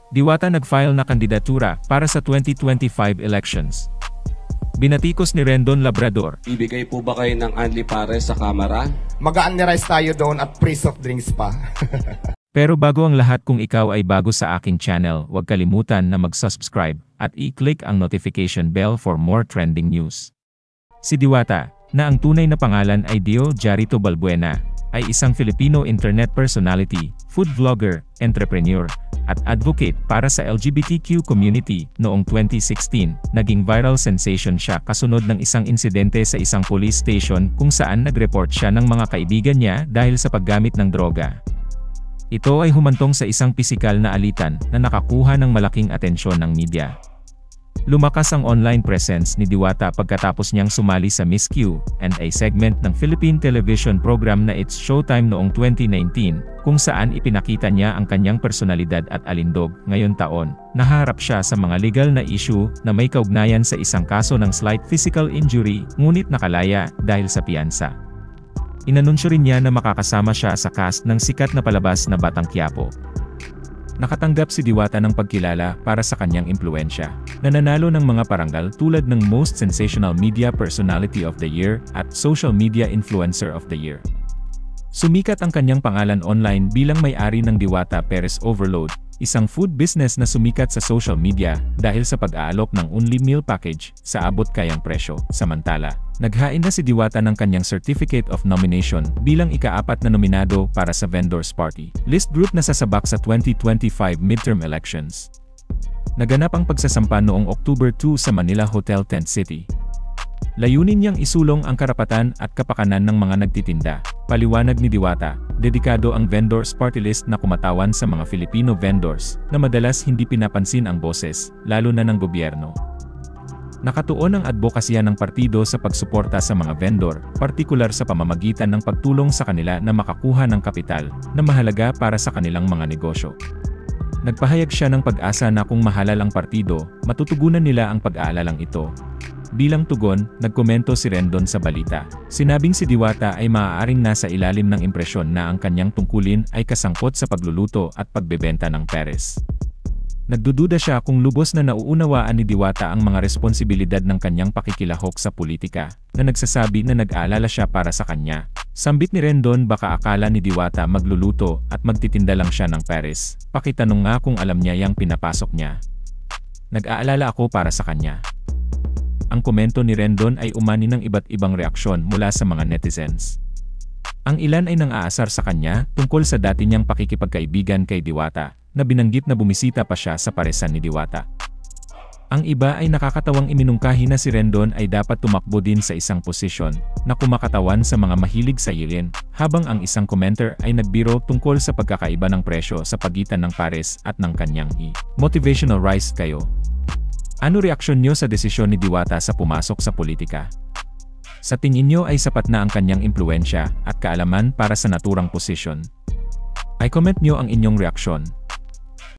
Diwata nag-file na kandidatura para sa 2025 elections. Binatikos ni Rendon Labrador. Ibigay po ba kayo ng Anli Pares sa Kamara? Mag-a-unli-rice tayo doon at free soft drinks pa. Pero bago ang lahat, kung ikaw ay bago sa aking channel, huwag kalimutan na mag-subscribe at i-click ang notification bell for more trending news. Si Diwata, na ang tunay na pangalan ay Dio Jarito Balbuena, ay isang Filipino internet personality, food vlogger, entrepreneur, at advocate para sa LGBTQ community. Noong 2016, naging viral sensation siya kasunod ng isang insidente sa isang police station kung saan nag-report siya ng mga kaibigan niya dahil sa paggamit ng droga. Ito ay humantong sa isang pisikal na alitan na nakakuha ng malaking atensyon ng media. Lumakas ang online presence ni Diwata pagkatapos niyang sumali sa Miss Q&A segment ng Philippine television program na It's Showtime noong 2019, kung saan ipinakita niya ang kanyang personalidad at alindog. Ngayon taon, naharap siya sa mga legal na issue na may kaugnayan sa isang kaso ng slight physical injury, ngunit nakalaya dahil sa piyansa. Inanunsyo rin niya na makakasama siya sa cast ng sikat na palabas na Batang Quiapo. Nakatanggap si Diwata ng pagkilala para sa kanyang impluwensya, na nanalo ng mga parangal tulad ng Most Sensational Media Personality of the Year at Social Media Influencer of the Year. Sumikat ang kanyang pangalan online bilang may-ari ng Diwata Perez Overload, isang food business na sumikat sa social media dahil sa pag-aalok ng only meal package sa abot kayang presyo. Samantala, naghain na si Diwata ng kanyang Certificate of Nomination bilang ika-4 na nominado para sa Vendors Party List Group na sasabak sa 2025 midterm elections. Naganap ang pagsasampa noong October 2 sa Manila Hotel Tent City. Layunin niyang isulong ang karapatan at kapakanan ng mga nagtitinda. Paliwanag ni Diwata, dedikado ang Vendors Party List na kumatawan sa mga Filipino vendors na madalas hindi pinapansin ang boses, lalo na ng gobyerno. Nakatuon ang advokasya ng partido sa pagsuporta sa mga vendor, partikular sa pamamagitan ng pagtulong sa kanila na makakuha ng kapital na mahalaga para sa kanilang mga negosyo. Nagpahayag siya ng pag-asa na kung mahalal ang partido, matutugunan nila ang pag-aalalang ito. Bilang tugon, nagkomento si Rendon sa balita. Sinabing si Diwata ay maaaring nasa ilalim ng impresyon na ang kanyang tungkulin ay kasangkot sa pagluluto at pagbebenta ng Perez. Nagdududa siya kung lubos na nauunawaan ni Diwata ang mga responsibilidad ng kanyang pakikilahok sa politika, na nagsasabi na nag-aalala siya para sa kanya. Sambit ni Rendon, baka akala ni Diwata magluluto at magtitinda lang siya ng Perez. Pakitanong nga kung alam niya yang pinapasok niya. Nag-aalala ako para sa kanya. Ang komento ni Rendon ay umani ng iba't ibang reaksyon mula sa mga netizens. Ang ilan ay nang-aasar sa kanya tungkol sa dati niyang pakikipagkaibigan kay Diwata, na binanggit na bumisita pa siya sa paresan ni Diwata. Ang iba ay nakakatawang iminungkahi na si Rendon ay dapat tumakbo din sa isang posisyon na kumakatawan sa mga mahilig sa yilin, habang ang isang commenter ay nagbiro tungkol sa pagkakaiba ng presyo sa pagitan ng Perez at ng kanyang motivational rice kayo. Ano reaksyon niyo sa desisyon ni Diwata sa pumasok sa politika? Sa tingin niyo ay sapat na ang kanyang impluwensya at kaalaman para sa naturang posisyon? I-comment niyo ang inyong reaksyon.